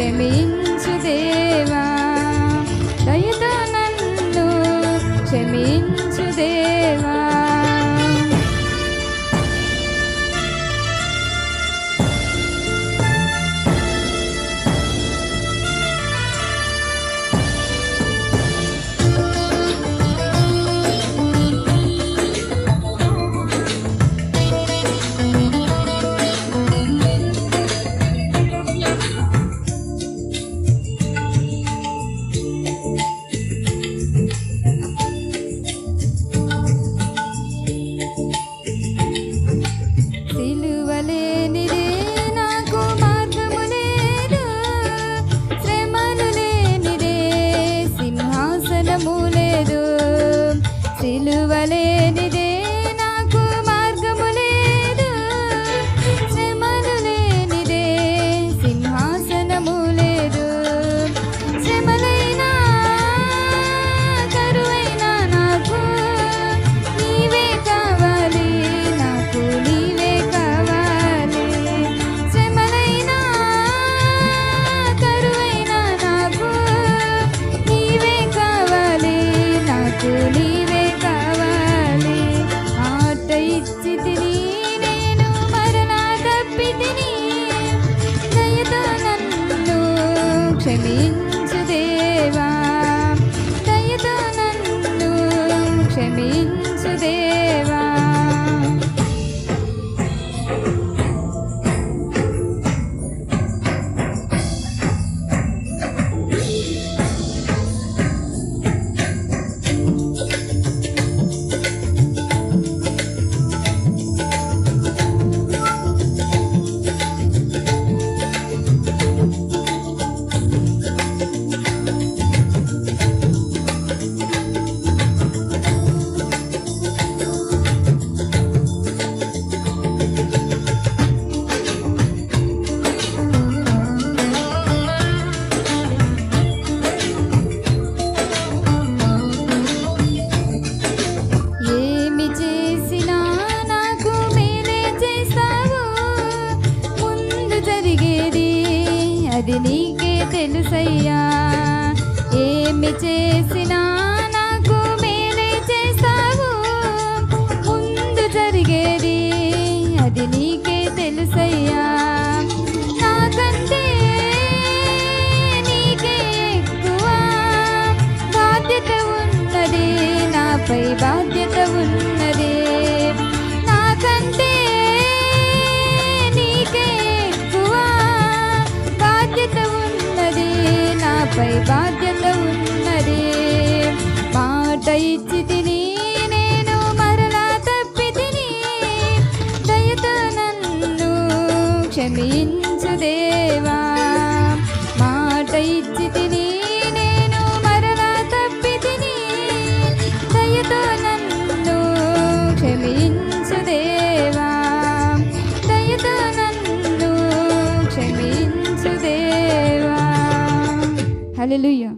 క్షమించు దేవా, దయతో నన్ను క్షమించు దేవా. సిలువలేనిదే నాకు మార్గము లేదు, శ్రమలు లేనిదే సింహాసనము లేదు. శ్రమలైనా కరువైనా నాకు నీవే కావాలి, నాకు నీవే కావాలి. శ్రమలైనా కరువైనా నాకు నీవే కావాలి, నాకు నీవే కావాలి. మాట ఇచ్చి తిని నేను మరలా తప్పి తిని, దయతో నన్ను క్షమించు దేవా, దయతో నన్ను క్షమించు దేవా. అది నీకే తెలుసయ్యా, ఏమి చేసినా నాకు మేలే చేస్తావు. ముందు జరిగేది అది నీకే తెలుసయ్యా, నాకంటే నీకే ఎక్కువ బాధ్యత ఉన్నది, నాపై బాధ్యత ఉన్నది. నాకంటే నీకే ఉన్నది, నాపై బాధ్యత ఉన్నది. మాట ఇచ్చి తిని నేను మరలా తప్పి తిని, దయతో నన్ను క్షమించు దేవా. మాట ఇచ్చి తిని నేను మరలా తప్పి తిని, దయతో నన్ను క్షమించు దేవా, దయతో నన్ను క్షమించు దేవా. హల్లెలూయా.